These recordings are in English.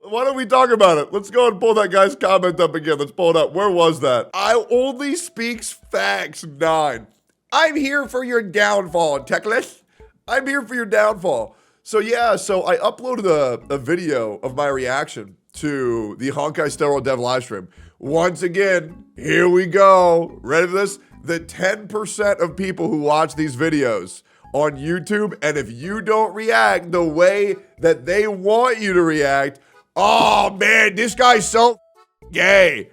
Why don't we talk about it? Let's go and pull that guy's comment up again. Let's pull it up. Where was that? I only speaks facts 9. I'm here for your downfall, Techless. I'm here for your downfall. So yeah, so I uploaded a video of my reaction to the Honkai Steroid Dev livestream. Once again, here we go. Ready for this? The 10% of people who watch these videos on YouTube, and if you don't react the way that they want you to react, oh man, this guy's so gay.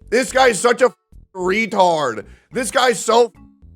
This guy's such a retard. This guy's so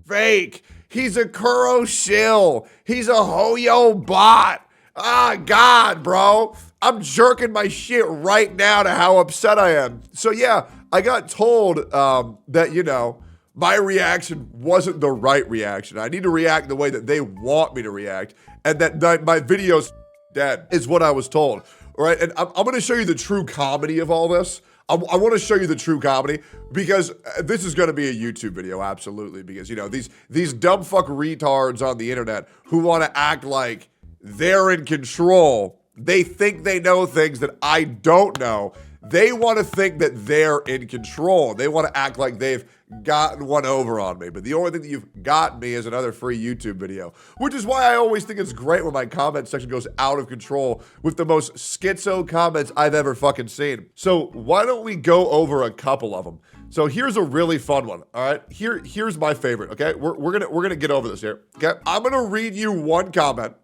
fake. He's a Kuro shill. He's a Hoyo bot. Ah, God, bro. I'm jerking my shit right now to how upset I am. So yeah, I got told that, you know, my reaction wasn't the right reaction. I need to react the way that they want me to react, and that my video's dead is what I was told. All right, and I'm going to show you the true comedy of all this. I want to show you the true comedy because this is going to be a YouTube video, absolutely. Because, you know, these dumb fuck retards on the internet who want to act like they're in control. They think they know things that I don't know. They want to think that they're in control. They want to act like they've gotten one over on me. But the only thing that you've gotten me is another free YouTube video, which is why I always think it's great when my comment section goes out of control with the most schizo comments I've ever fucking seen. So why don't we go over a couple of them? So here's a really fun one. All right, here's my favorite. Okay, we're gonna get over this here. Okay, I'm gonna read you one comment.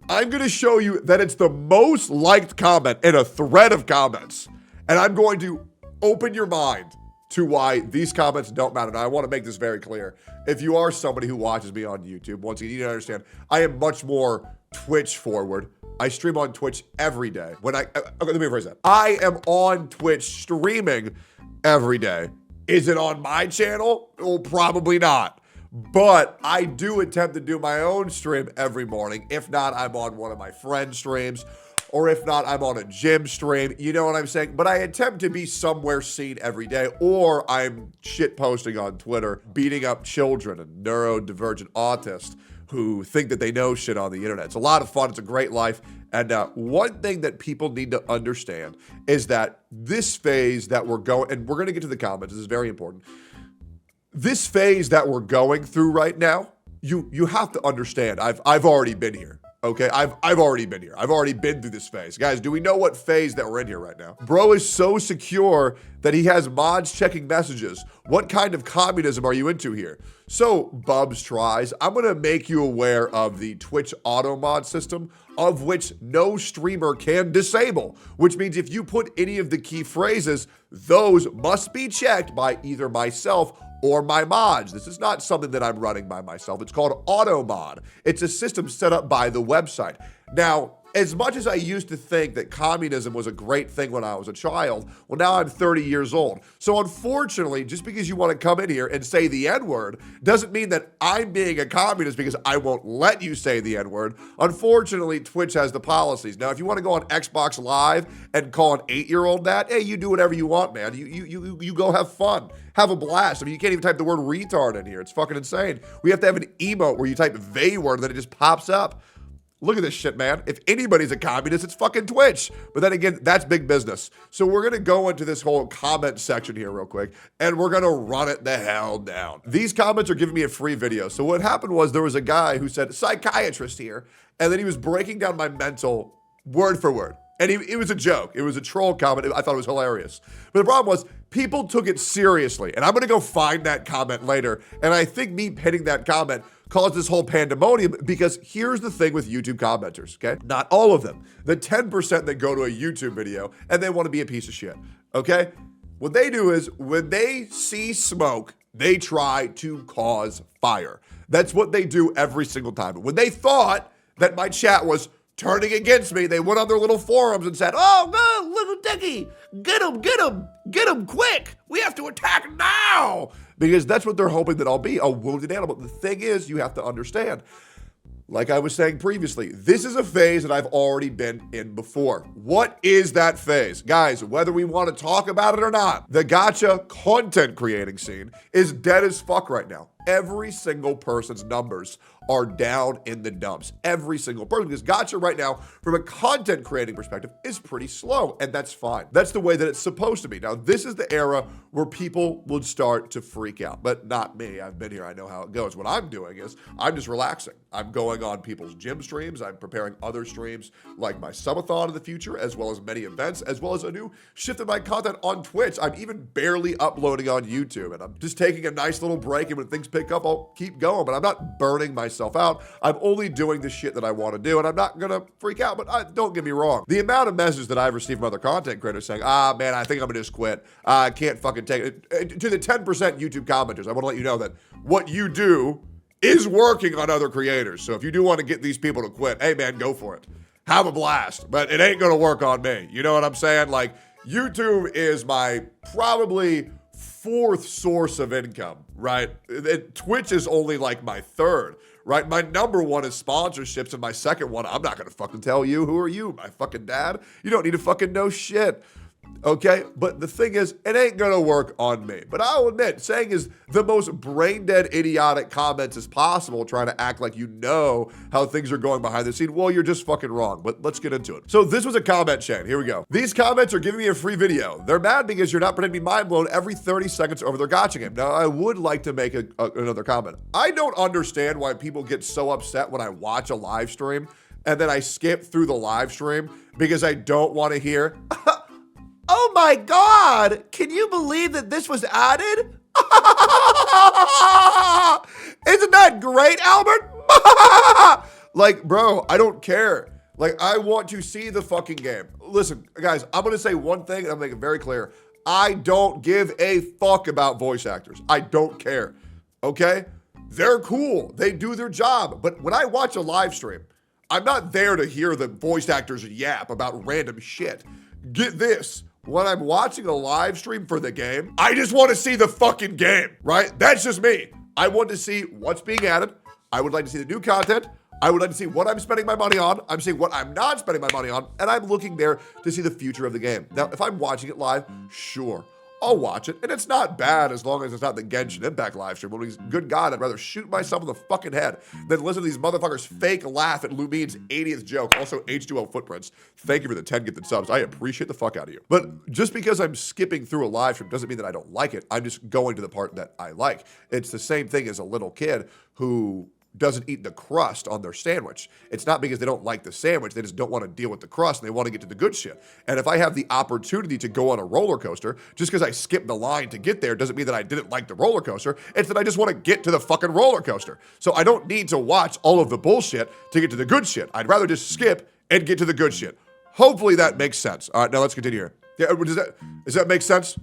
I'm gonna show you that it's the most liked comment in a thread of comments. And I'm going to open your mind to why these comments don't matter. Now, I want to make this very clear. If you are somebody who watches me on YouTube, once again, you need to understand, I am much more Twitch forward. I stream on Twitch every day. Okay, let me rephrase that. I am on Twitch streaming every day. Is it on my channel? Well, probably not. But I do attempt to do my own stream every morning. If not, I'm on one of my friends' streams. Or if not, I'm on a gym stream, you know what I'm saying? But I attempt to be somewhere seen every day, or I'm shit posting on Twitter, beating up children and neurodivergent autists who think that they know shit on the internet. It's a lot of fun. It's a great life. And one thing that people need to understand is that this phase that we're going, and we're going to get to the comments, this is very important. This phase that we're going through right now, you have to understand, I've already been here. Okay, I've already been here. I've already been through this phase. Guys, do we know what phase that we're in here right now? Bro is so secure that he has mods checking messages. What kind of communism are you into here? So, Bubs tries, I'm gonna make you aware of the Twitch Automod system, of which no streamer can disable, which means if you put any of the key phrases, those must be checked by either myself or my mods. This is not something that I'm running by myself. It's called Automod. It's a system set up by the website. Now, as much as I used to think that communism was a great thing when I was a child, well, now I'm 30 years old. So unfortunately, just because you want to come in here and say the N-word doesn't mean that I'm being a communist because I won't let you say the N-word. Unfortunately, Twitch has the policies. Now, if you want to go on Xbox Live and call an 8-year-old that, hey, you do whatever you want, man. You go have fun. Have a blast. I mean, you can't even type the word retard in here. It's fucking insane. We have to have an emote where you type the word and then it just pops up. Look at this shit, man. If anybody's a communist, it's fucking Twitch. But then again, that's big business. So we're going to go into this whole comment section here real quick, and we're going to run it the hell down. These comments are giving me a free video. So what happened was there was a guy who said, psychiatrist here, and then he was breaking down my mental word for word. And it was a joke. It was a troll comment. I thought it was hilarious. But the problem was people took it seriously. And I'm going to go find that comment later. And I think me pinning that comment caused this whole pandemonium because here's the thing with YouTube commenters, okay? Not all of them. The 10% that go to a YouTube video and they want to be a piece of shit, okay? What they do is when they see smoke, they try to cause fire. That's what they do every single time. When they thought that my chat was turning against me, they went on their little forums and said, oh, no, little Dickie, get him quick. We have to attack now. Because that's what they're hoping that I'll be, a wounded animal. The thing is, you have to understand, like I was saying previously, this is a phase that I've already been in before. What is that phase? Guys, whether we want to talk about it or not, the gacha content creating scene is dead as fuck right now. every single person's numbers are down in the dumps. Every single person, because gacha right now, from a content creating perspective, is pretty slow, and that's fine. That's the way that it's supposed to be. Now, this is the era where people would start to freak out, but not me. I've been here. I know how it goes. What I'm doing is I'm just relaxing. I'm going on people's gym streams. I'm preparing other streams like my subathon in the future, as well as many events, as well as a new shift in my content on Twitch. I'm even barely uploading on YouTube, and I'm just taking a nice little break, and when things pick up, I'll keep going, but I'm not burning myself out. I'm only doing the shit that I want to do, and I'm not gonna freak out, but don't get me wrong. The amount of messages that I've received from other content creators saying, man, I think I'm gonna just quit. I can't fucking take it. To the 10% YouTube commenters, I want to let you know that what you do is working on other creators. So if you do want to get these people to quit, hey man, go for it. Have a blast, but it ain't gonna work on me. You know what I'm saying? Like, YouTube is my probably fourth source of income, right? Twitch is only like my third, right? My number one is sponsorships, and my second one, I'm not gonna fucking tell you. Who are you? My fucking dad? You don't need to fucking know shit. Okay, but the thing is, it ain't gonna work on me. But I'll admit, saying is the most brain-dead, idiotic comments as possible, trying to act like you know how things are going behind the scene. Well, you're just fucking wrong, but let's get into it. So this was a comment chain. Here we go. These comments are giving me a free video. They're mad because you're not pretending to be mind-blown every 30 seconds over their gacha game. Now, I would like to make another comment. I don't understand why people get so upset when I watch a live stream and then I skip through the live stream because I don't want to hear oh my God, can you believe that this was added? Isn't that great, Albert? Like, bro, I don't care. Like, I want to see the fucking game. Listen, guys, I'm gonna say one thing and I'm making it very clear. I don't give a fuck about voice actors. I don't care, okay? They're cool, they do their job. But when I watch a live stream, I'm not there to hear the voice actors yap about random shit. Get this. When I'm watching a live stream for the game, I just want to see the fucking game, right? That's just me. I want to see what's being added. I would like to see the new content. I would like to see what I'm spending my money on. I'm seeing what I'm not spending my money on, and I'm looking there to see the future of the game. Now, if I'm watching it live, sure, I'll watch it, and it's not bad as long as it's not the Genshin Impact live stream. When good God, I'd rather shoot myself in the fucking head than listen to these motherfuckers fake laugh at Lumin's 80th joke. Also, H2O Footprints. Thank you for the 10 gifted subs. I appreciate the fuck out of you. But just because I'm skipping through a live stream doesn't mean that I don't like it. I'm just going to the part that I like. It's the same thing as a little kid who doesn't eat the crust on their sandwich. It's not because they don't like the sandwich, they just don't want to deal with the crust and they want to get to the good shit. And if I have the opportunity to go on a roller coaster, just because I skipped the line to get there doesn't mean that I didn't like the roller coaster. It's that I just want to get to the fucking roller coaster. So I don't need to watch all of the bullshit to get to the good shit. I'd rather just skip and get to the good shit. Hopefully that makes sense. All right, now let's continue here. Yeah, does that make sense?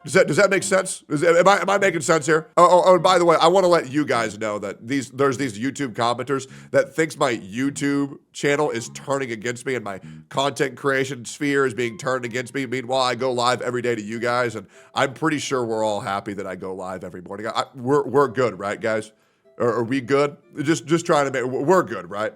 Does that make sense? Am I making sense here? Oh, and by the way, I want to let you guys know that there's these YouTube commenters that thinks my YouTube channel is turning against me and my content creation sphere is being turned against me. Meanwhile, I go live every day to you guys, and I'm pretty sure we're all happy that I go live every morning. We're good, right, guys? Are we good? Just trying to we're good, right?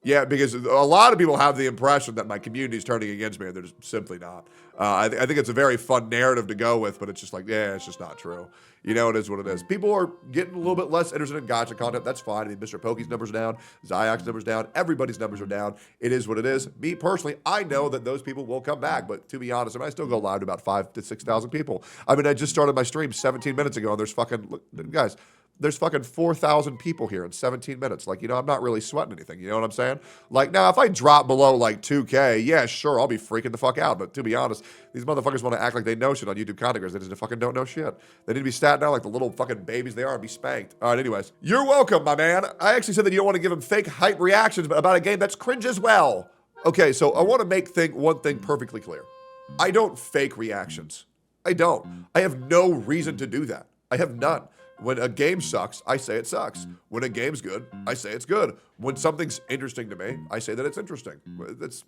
Yeah, because a lot of people have the impression that my community is turning against me, and they're just simply not. I think it's a very fun narrative to go with, but it's just like, yeah, it's just not true. You know, it is what it is. People are getting a little bit less interested in gacha content. That's fine. I mean, Mr. Pokey's numbers are down. Zayak's numbers down. Everybody's numbers are down. It is what it is. Me personally, I know that those people will come back, but to be honest, I still go live to about 5,000 to 6,000 people. I mean, I just started my stream 17 minutes ago, and there's fucking, look, guys, there's fucking 4,000 people here in 17 minutes. Like, you know, I'm not really sweating anything. You know what I'm saying? Like, now, if I drop below, like, 2K, yeah, sure, I'll be freaking the fuck out. But to be honest, these motherfuckers want to act like they know shit on YouTube content creators. They just fucking don't know shit. They need to be sat down like the little fucking babies they are and be spanked. All right, anyways. You're welcome, my man. I actually said that you don't want to give them fake hype reactions about a game that's cringe as well. Okay, so I want to make one thing perfectly clear. I don't fake reactions. I don't. I have no reason to do that. I have none. When a game sucks, I say it sucks. When a game's good, I say it's good. When something's interesting to me, I say that it's interesting. It's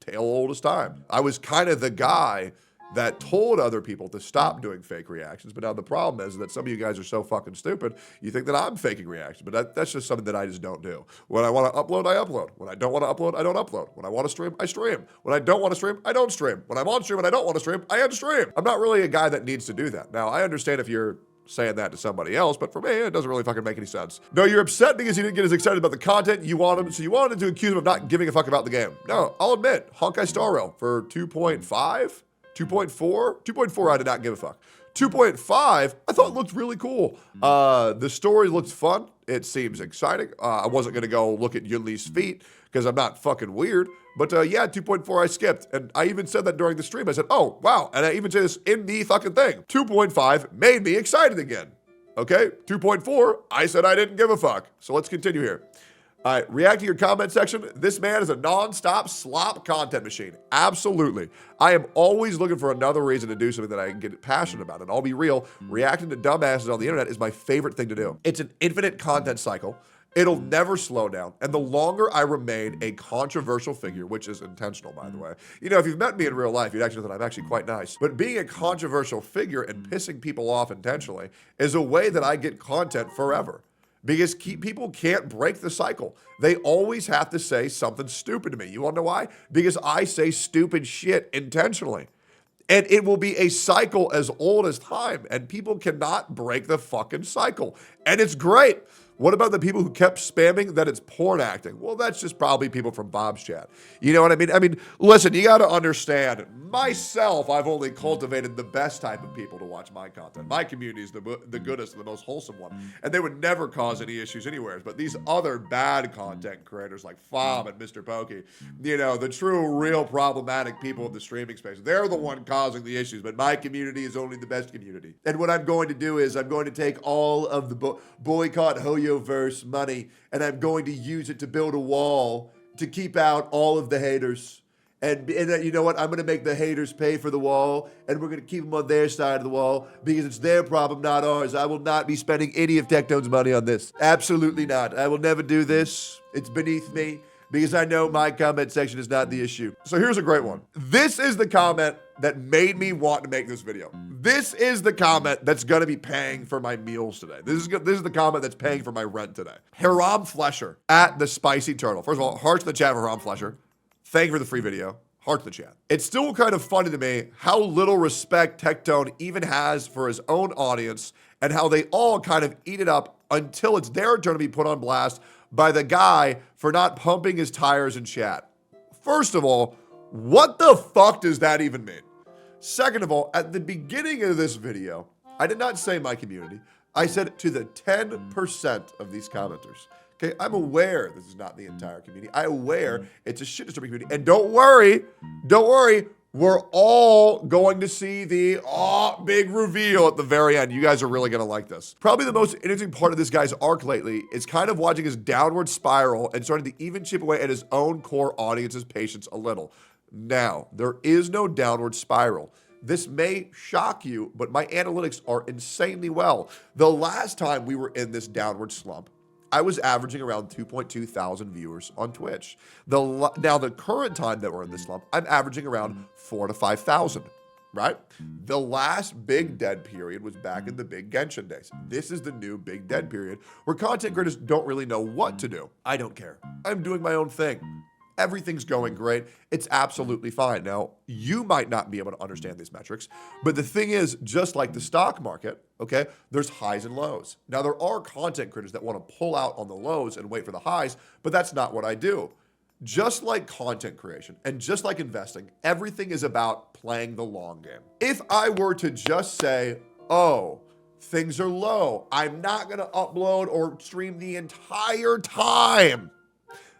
tale old as time. I was kind of the guy that told other people to stop doing fake reactions, but now the problem is that some of you guys are so fucking stupid, you think that I'm faking reactions, but that's just something that I just don't do. When I want to upload, I upload. When I don't want to upload, I don't upload. When I want to stream, I stream. When I don't want to stream, I don't stream. When I'm on stream and I don't want to stream, I unstream. I'm not really a guy that needs to do that. Now, I understand if you're saying that to somebody else, but for me, it doesn't really fucking make any sense. No, you're upset because you didn't get as excited about the content you wanted, so you wanted to accuse him of not giving a fuck about the game. No, I'll admit, Honkai Star Rail for 2.5, 2.4, 2.4, I did not give a fuck. 2.5, I thought looked really cool. The story looked fun. It seems exciting. I wasn't going to go look at Yunli's feet because I'm not fucking weird. But yeah, 2.4 I skipped. And I even said that during the stream. I said, oh, wow. And I even said this in the fucking thing. 2.5 made me excited again. Okay, 2.4, I said I didn't give a fuck. So let's continue here. All right, react to your comment section. This man is a non-stop slop content machine. Absolutely. I am always looking for another reason to do something that I can get passionate about. And I'll be real, reacting to dumbasses on the internet is my favorite thing to do. It's an infinite content cycle. It'll never slow down. And the longer I remain a controversial figure, which is intentional, by the way. You know, if you've met me in real life, you'd actually know that I'm actually quite nice. But being a controversial figure and pissing people off intentionally is a way that I get content forever. Because people can't break the cycle. They always have to say something stupid to me. You wanna know why? Because I say stupid shit intentionally. And it will be a cycle as old as time. And people cannot break the fucking cycle. And it's great. What about the people who kept spamming that it's porn acting? Well, that's just probably people from Bob's chat. You know what I mean? I mean, listen, you got to understand, myself, I've only cultivated the best type of people to watch my content. My community is the goodest and the most wholesome one. And they would never cause any issues anywhere. But these other bad content creators like Fob and Mr. Pokey, you know, the true, real problematic people of the streaming space, they're the one causing the issues. But my community is only the best community. And what I'm going to do is I'm going to take all of the boycott Hoyoverse money and I'm going to use it to build a wall to keep out all of the haters. And you know what? I'm going to make the haters pay for the wall, and we're going to keep them on their side of the wall because it's their problem, not ours. I will not be spending any of Tectone's money on this. Absolutely not. I will never do this. It's beneath me because I know my comment section is not the issue. So here's a great one. This is the comment that made me want to make this video. This is the comment that's going to be paying for my meals today. This is the comment that's paying for my rent today. Hiram Flesher at the Spicy Turtle. First of all, hearts in the chat for Hiram Flesher. Thank you for the free video. Hearts in the chat. It's still kind of funny to me how little respect Tectone even has for his own audience and how they all kind of eat it up until it's their turn to be put on blast by the guy for not pumping his tires in chat. First of all, what the fuck does that even mean? Second of all, at the beginning of this video, I did not say my community. I said to the 10% of these commenters. Okay, I'm aware this is not the entire community. I'm aware it's a shit disturbing community. And don't worry, we're all going to see the big reveal at the very end. You guys are really gonna like this. Probably the most interesting part of this guy's arc lately is kind of watching his downward spiral and starting to even chip away at his own core audience's patience a little. Now, there is no downward spiral. This may shock you, but my analytics are insanely well. The last time we were in this downward slump, I was averaging around 2.2 thousand viewers on Twitch. Now, the current time that we're in this slump, I'm averaging around 4,000 to 5,000, right? The last big dead period was back in the big Genshin days. This is the new big dead period where content creators don't really know what to do. I don't care. I'm doing my own thing. Everything's going great. It's absolutely fine. Now, you might not be able to understand these metrics, but the thing is, just like the stock market, okay, there's highs and lows. Now, there are content creators that want to pull out on the lows and wait for the highs, but that's not what I do. Just like content creation and just like investing, everything is about playing the long game. If I were to just say, oh, things are low, I'm not going to upload or stream the entire time,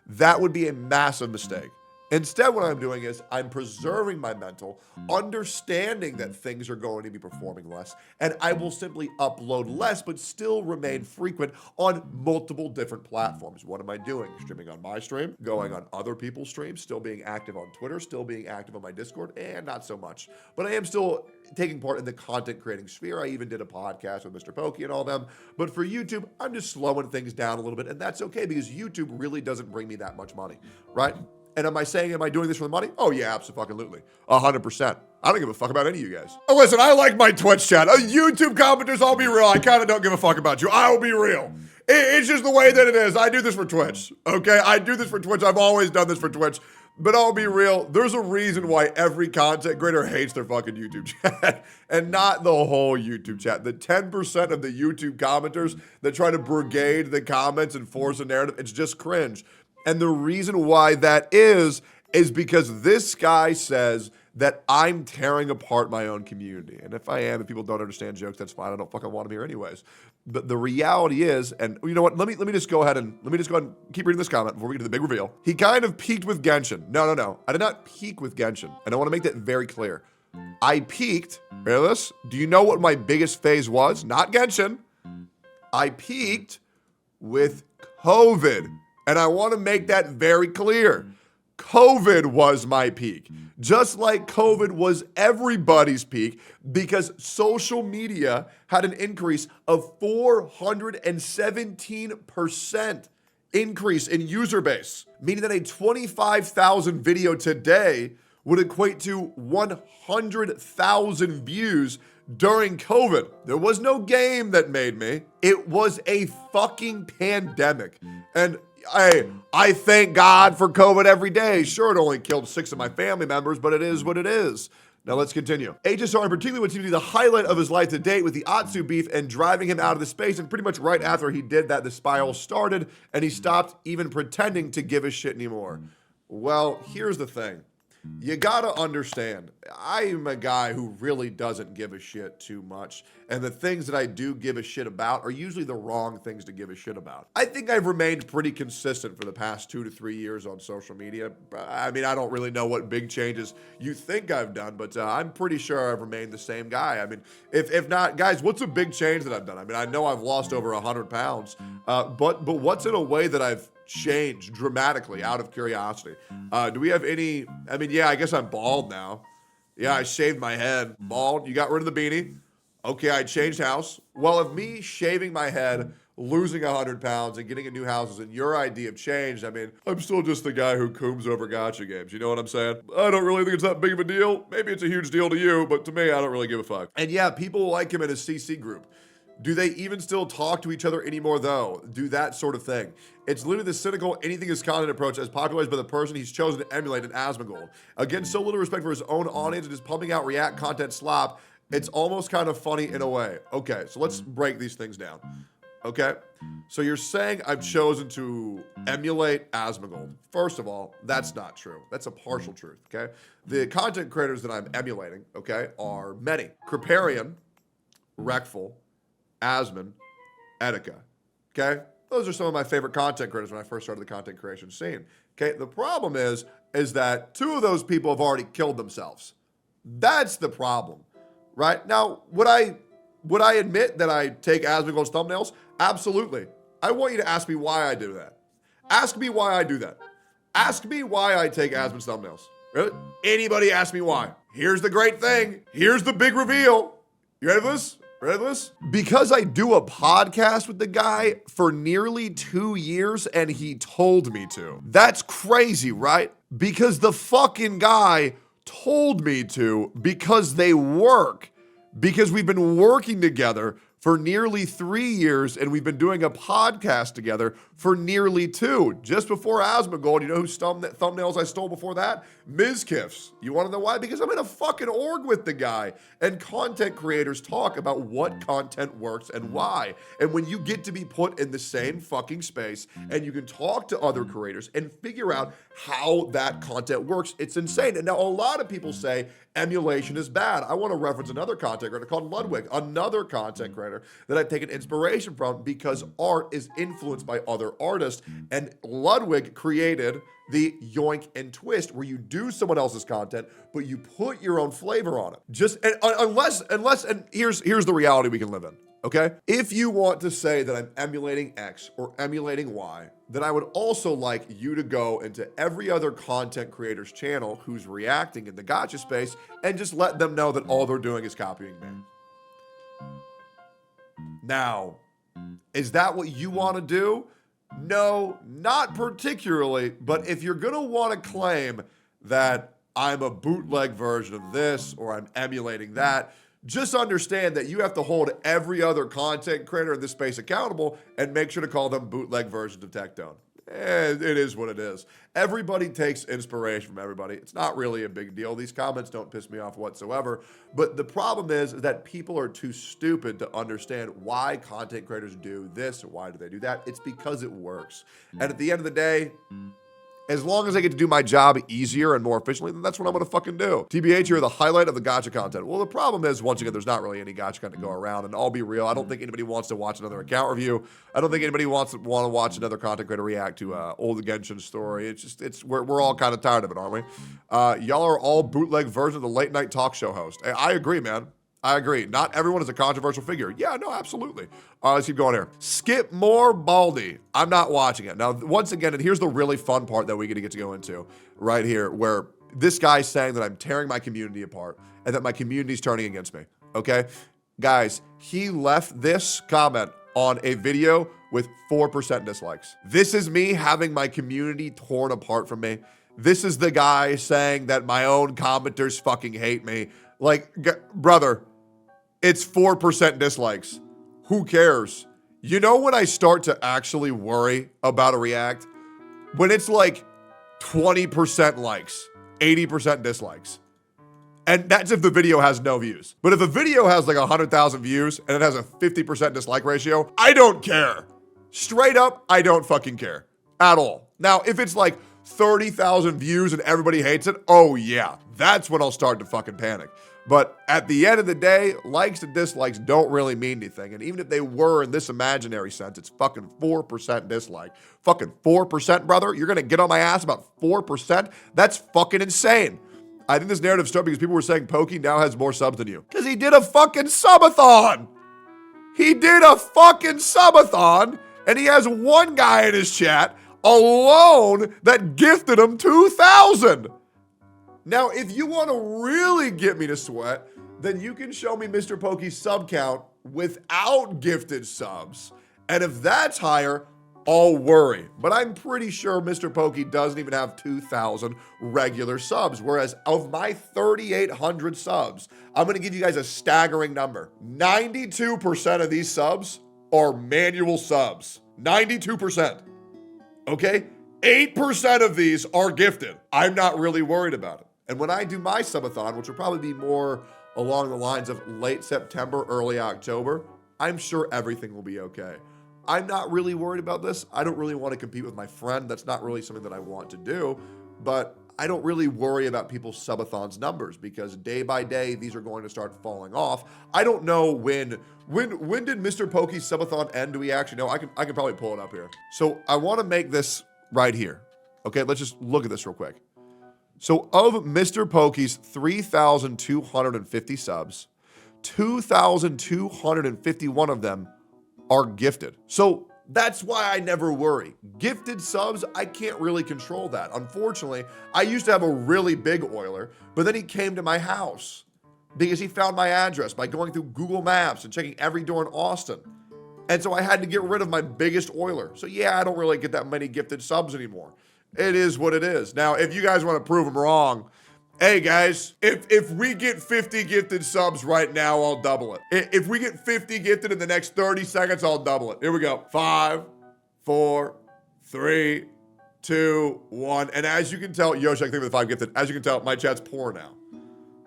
that would be a massive mistake. Instead, what I'm doing is I'm preserving my mental, understanding that things are going to be performing less, and I will simply upload less, but still remain frequent on multiple different platforms. What am I doing? Streaming on my stream, going on other people's streams, still being active on Twitter, still being active on my Discord, and not so much. But I am still taking part in the content creating sphere. I even did a podcast with Mr. Pokey and all them. But for YouTube, I'm just slowing things down a little bit, and that's okay because YouTube really doesn't bring me that much money, right? And am I doing this for the money? Oh yeah, absolutely. 100%. I don't give a fuck about any of you guys. Oh, listen, I like my Twitch chat. YouTube commenters, I'll be real. I kind of don't give a fuck about you. I'll be real. It's just the way that it is. I do this for Twitch, okay? I do this for Twitch. I've always done this for Twitch. But I'll be real, there's a reason why every content creator hates their fucking YouTube chat. And not the whole YouTube chat. The 10% of the YouTube commenters that try to brigade the comments and force a narrative, it's just cringe. And the reason why that is because this guy says that I'm tearing apart my own community. And if I am, if people don't understand jokes, that's fine. I don't fucking want them here anyways. But the reality is, and you know what? Let me just go ahead and keep reading this comment before we get to the big reveal. He kind of peaked with Genshin. No. I did not peak with Genshin. And I want to make that very clear. I peaked, ready for this? Do you know what my biggest phase was? Not Genshin. I peaked with COVID. And I want to make that very clear. COVID was my peak. Just like COVID was everybody's peak, because social media had an increase of 417% increase in user base, meaning that a 25,000 video today would equate to 100,000 views during COVID. There was no game that made me. It was a fucking pandemic. And I thank God for COVID every day. Sure, it only killed 6 of my family members, but it is what it is. Now let's continue. HSR in particular would seem to be the highlight of his life to date, with the Atsu beef and driving him out of the space. And pretty much right after he did that, the spiral started and he stopped even pretending to give a shit anymore. Well, here's the thing. You gotta understand, I'm a guy who really doesn't give a shit too much, and the things that I do give a shit about are usually the wrong things to give a shit about. I think I've remained pretty consistent for the past 2 to 3 years on social media. I mean, I don't really know what big changes you think I've done, but I'm pretty sure I've remained the same guy. I mean, if not, guys, what's a big change that I've done? I mean, I know I've lost over 100 pounds, but what's in a way that I've changed dramatically, out of curiosity? Do we have any? I mean, yeah, I guess I'm bald now. Yeah, I shaved my head. Bald. You got rid of the beanie. Okay, I changed house. Well, if me shaving my head, losing 100 pounds, and getting a new house isn't your idea of change, I mean, I'm still just the guy who cooms over gacha games. You know what I'm saying? I don't really think it's that big of a deal. Maybe it's a huge deal to you, but to me, I don't really give a fuck. And yeah, people like him in his CC group. Do they even still talk to each other anymore, though? Do that sort of thing. It's literally the cynical, anything is content approach as popularized by the person he's chosen to emulate in Asmongold. Again, so little respect for his own audience and just pumping out React content slop. It's almost kind of funny in a way. Okay, so let's break these things down. Okay, so you're saying I've chosen to emulate Asmongold. First of all, that's not true. That's a partial truth, okay? The content creators that I'm emulating, okay, are many. Kriparian, Rekful, Asmon, Etika, okay? Those are some of my favorite content creators when I first started the content creation scene, okay? The problem is that 2 of those people have already killed themselves. That's the problem, right? Now, would I admit that I take Asmongold's thumbnails? Absolutely. I want you to ask me why I do that. Ask me why I do that. Ask me why I take Asmon's thumbnails. Really? Anybody ask me why? Here's the great thing. Here's the big reveal. You ready for this? Ready for this? Because I do a podcast with the guy for nearly 2 years and he told me to. That's crazy, right? Because the fucking guy told me to, because they work. Because we've been working together for nearly 3 years, and we've been doing a podcast together for nearly 2. Just before Asmongold, you know whose thumbnails I stole before that? Mizkif's. You want to know why? Because I'm in a fucking org with the guy, and content creators talk about what content works and why. And when you get to be put in the same fucking space, and you can talk to other creators and figure out how that content works, it's insane. And now a lot of people say emulation is bad. I want to reference another content creator called Ludwig, another content creator that I've taken inspiration from, because art is influenced by other artists. And Ludwig created the yoink and twist, where you do someone else's content, but you put your own flavor on it. And here's the reality we can live in. Okay? If you want to say that I'm emulating X or emulating Y, then I would also like you to go into every other content creator's channel who's reacting in the gacha space and just let them know that all they're doing is copying me. Now, is that what you want to do? No, not particularly, but if you're gonna want to claim that I'm a bootleg version of this or I'm emulating that, just understand that you have to hold every other content creator in this space accountable and make sure to call them bootleg versions of Tectone. it is what it is. Everybody takes inspiration from everybody. It's not really a big deal. These comments don't piss me off whatsoever. But the problem is that people are too stupid to understand why content creators do this or why do they do that. It's because it works. And at the end of the day, as long as I get to do my job easier and more efficiently, then that's what I'm gonna fucking do. TBH, you're the highlight of the gacha content. Well, the problem is, once again, there's not really any gacha content to go around, and I'll be real, I don't think anybody wants to watch another account review. I don't think anybody wants to watch another content creator react to old Genshin story. It's just, we're all kind of tired of it, aren't we? Y'all are all bootleg versions of the late night talk show host. I agree, man. I agree. Not everyone is a controversial figure. Yeah, no, absolutely. Let's keep going here. Skip more Baldy. I'm not watching it. Now, once again, and here's the really fun part that we get to go into right here, where this guy's saying that I'm tearing my community apart and that my community's turning against me, okay? Guys, he left this comment on a video with 4% dislikes. This is me having my community torn apart from me. This is the guy saying that my own commenters fucking hate me. Like, brother, it's 4% dislikes. Who cares? You know when I start to actually worry about a react? When it's like 20% likes, 80% dislikes. And that's if the video has no views. But if a video has like 100,000 views and it has a 50% dislike ratio, I don't care. Straight up, I don't fucking care at all. Now, if it's like 30,000 views and everybody hates it, oh yeah, that's when I'll start to fucking panic. But at the end of the day, likes and dislikes don't really mean anything. And even if they were in this imaginary sense, it's fucking 4% dislike. Fucking 4%, brother? You're gonna get on my ass about 4%? That's fucking insane. I think this narrative started because people were saying Pokey now has more subs than you. Because he did a fucking subathon! He did a fucking subathon, and he has one guy in his chat alone that gifted him 2,000. Now, if you want to really get me to sweat, then you can show me Mr. Pokey's sub count without gifted subs. And if that's higher, I'll worry. But I'm pretty sure Mr. Pokey doesn't even have 2,000 regular subs. Whereas of my 3,800 subs, I'm going to give you guys a staggering number. 92% of these subs are manual subs. 92%. Okay? 8% of these are gifted. I'm not really worried about it. And when I do my subathon, which will probably be more along the lines of late September, early October, I'm sure everything will be okay. I'm not really worried about this. I don't really want to compete with my friend. That's not really something that I want to do. But I don't really worry about people's subathons numbers because day by day, these are going to start falling off. I don't know when did Mr. Pokey's subathon end? Do we actually know? I can probably pull it up here. So I want to make this right here. Okay, let's just look at this real quick. So of Mr. Pokey's 3,250 subs, 2,251 of them are gifted. So that's why I never worry. Gifted subs, I can't really control that. Unfortunately, I used to have a really big oiler, but then he came to my house because he found my address by going through Google Maps and checking every door in Austin. And so I had to get rid of my biggest oiler. So yeah, I don't really get that many gifted subs anymore. It is what it is. Now, if you guys want to prove them wrong, hey guys, if we get 50 gifted subs right now, I'll double it. If we get 50 gifted in the next 30 seconds, I'll double it. Here we go. 5, 4, 3, 2, 1. And as you can tell, Yoshi, I think with 5 gifted, as you can tell, my chat's poor now.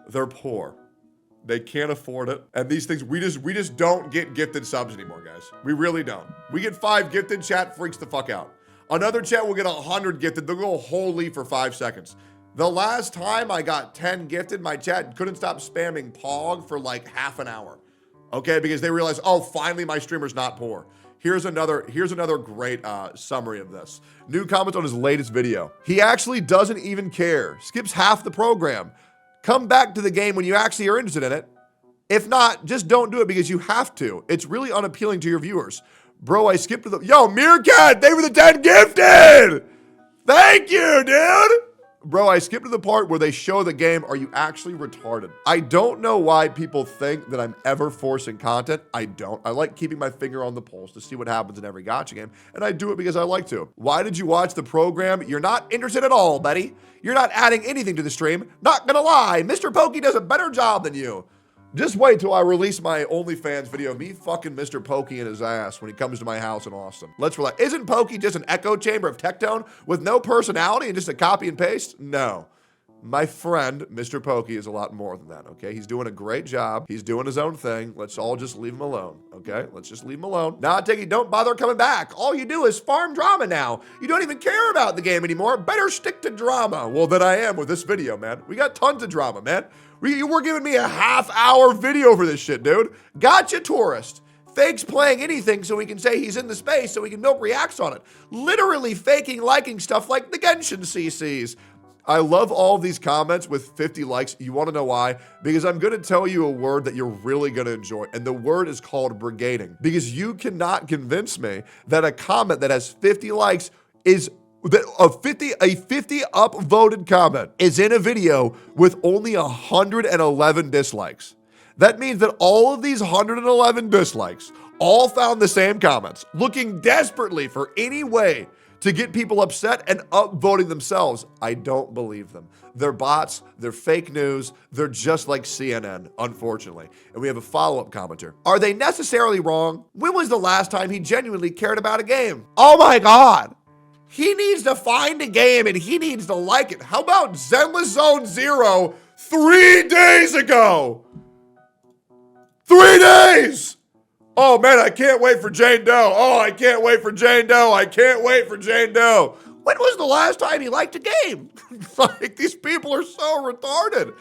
They're poor. They can't afford it. And these things, we just don't get gifted subs anymore, guys. We really don't. We get 5 gifted, chat freaks the fuck out. Another chat will get 100 gifted. They'll go holy for 5 seconds. The last time I got 10 gifted, my chat couldn't stop spamming Pog for like half an hour. Okay, because they realized, oh, finally my streamer's not poor. Here's another great summary of this. New comments on his latest video. He actually doesn't even care. Skips half the program. Come back to the game when you actually are interested in it. If not, just don't do it because you have to. It's really unappealing to your viewers. Bro, I skipped to the... Yo, Meerkat, they were the 10 gifted! Thank you, dude! Bro, I skipped to the part where they show the game. Are you actually retarded? I don't know why people think that I'm ever forcing content. I don't. I like keeping my finger on the pulse to see what happens in every gacha game, and I do it because I like to. Why did you watch the program? You're not interested at all, buddy. You're not adding anything to the stream. Not gonna lie, Mr. Pokey does a better job than you. Just wait till I release my OnlyFans video of me fucking Mr. Pokey in his ass when he comes to my house in Austin. Let's relax. Isn't Pokey just an echo chamber of Tectone with no personality and just a copy and paste? No. My friend, Mr. Pokey, is a lot more than that, okay? He's doing a great job. He's doing his own thing. Let's all just leave him alone, okay? Let's just leave him alone. Nah, Tecty, don't bother coming back. All you do is farm drama now. You don't even care about the game anymore. Better stick to drama. Well, then I am with this video, man. We got tons of drama, man. You were giving me a half-hour video for this shit, dude. Gotcha, tourist. Fakes playing anything so we can say he's in the space so we can milk reacts on it. Literally faking liking stuff like the Genshin CCs. I love all these comments with 50 likes. You want to know why? Because I'm going to tell you a word that you're really going to enjoy. And the word is called brigading. Because you cannot convince me that a comment that has 50 likes is that a 50 upvoted comment is in a video with only 111 dislikes. That means that all of these 111 dislikes all found the same comments, looking desperately for any way to get people upset and upvoting themselves. I don't believe them. They're bots, they're fake news, they're just like CNN, unfortunately. And we have a follow-up commenter. Are they necessarily wrong? When was the last time he genuinely cared about a game? Oh my God. He needs to find a game and he needs to like it. How about Zenless Zone Zero 3 days ago? 3 days! Oh man, I can't wait for Jane Doe. Oh, I can't wait for Jane Doe. I can't wait for Jane Doe. When was the last time he liked a game? Like, these people are so retarded.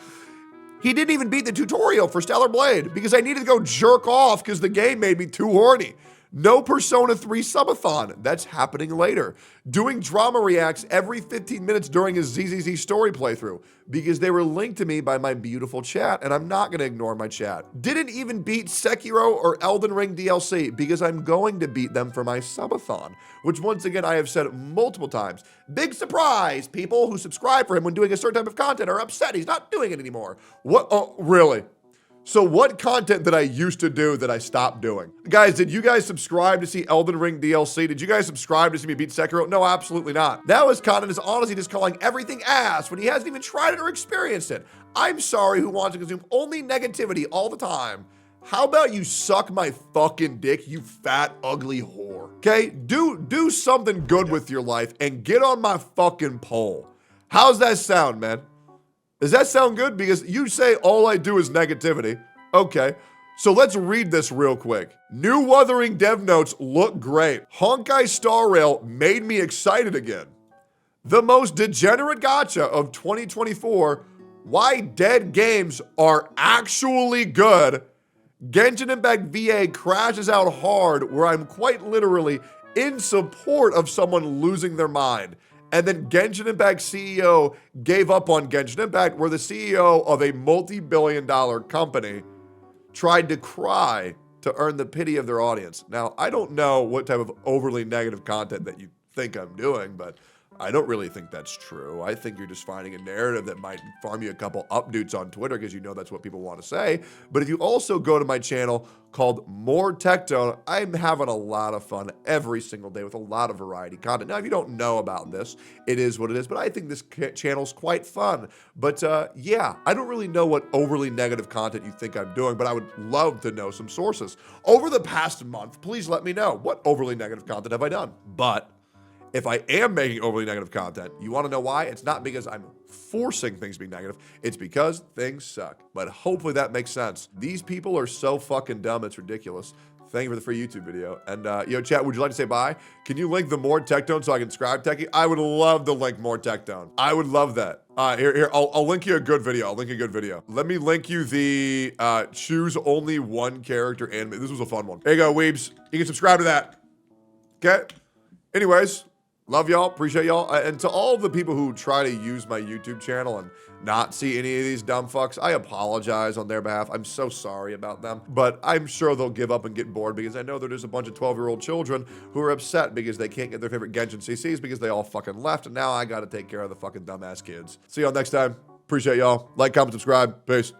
He didn't even beat the tutorial for Stellar Blade because I needed to go jerk off because the game made me too horny. No Persona 3 subathon. That's happening later. Doing drama reacts every 15 minutes during his ZZZ story playthrough because they were linked to me by my beautiful chat, and I'm not going to ignore my chat. Didn't even beat Sekiro or Elden Ring DLC because I'm going to beat them for my subathon, which once again I have said multiple times. Big surprise! People who subscribe for him when doing a certain type of content are upset he's not doing it anymore. What? Oh, really? So what content did I used to do that I stopped doing? Guys, did you guys subscribe to see Elden Ring DLC? Did you guys subscribe to see me beat Sekiro? No, absolutely not. Now his content is honestly just calling everything ass when he hasn't even tried it or experienced it. I'm sorry who wants to consume only negativity all the time. How about you suck my fucking dick, you fat, ugly whore? Okay, do something good with your life and get on my fucking pole. How's that sound, man? Does that sound good? Because you say all I do is negativity. Okay, so let's read this real quick. New Wuthering Dev Notes look great. Honkai Star Rail made me excited again. The most degenerate gacha of 2024. Why dead games are actually good. Genshin Impact VA crashes out hard where I'm quite literally in support of someone losing their mind. And then Genshin Impact CEO gave up on Genshin Impact, where the CEO of a multi-billion-dollar company tried to cry to earn the pity of their audience. Now, I don't know what type of overly negative content that you think I'm doing, but I don't really think that's true. I think you're just finding a narrative that might farm you a couple updates on Twitter because you know that's what people want to say. But if you also go to my channel called More Tectone, I'm having a lot of fun every single day with a lot of variety content. Now, if you don't know about this, it is what it is, but I think this channel's quite fun. But yeah, I don't really know what overly negative content you think I'm doing, but I would love to know some sources. Over the past month, please let me know what overly negative content have I done. But if I am making overly negative content, you want to know why? It's not because I'm forcing things to be negative. It's because things suck. But hopefully that makes sense. These people are so fucking dumb, it's ridiculous. Thank you for the free YouTube video. And, yo, chat, would you like to say bye? Can you link the More Tectone so I can subscribe, Techie? I would love to link More Tectone. I would love that. Here, I'll link you a good video. I'll link you a good video. Let me link you the choose only one character anime. This was a fun one. There you go, weebs. You can subscribe to that. Okay? Anyways. Love y'all, appreciate y'all. And to all the people who try to use my YouTube channel and not see any of these dumb fucks, I apologize on their behalf. I'm so sorry about them. But I'm sure they'll give up and get bored because I know that there's a bunch of 12-year-old children who are upset because they can't get their favorite Genshin CCs because they all fucking left. And now I gotta take care of the fucking dumbass kids. See y'all next time. Appreciate y'all. Like, comment, subscribe. Peace.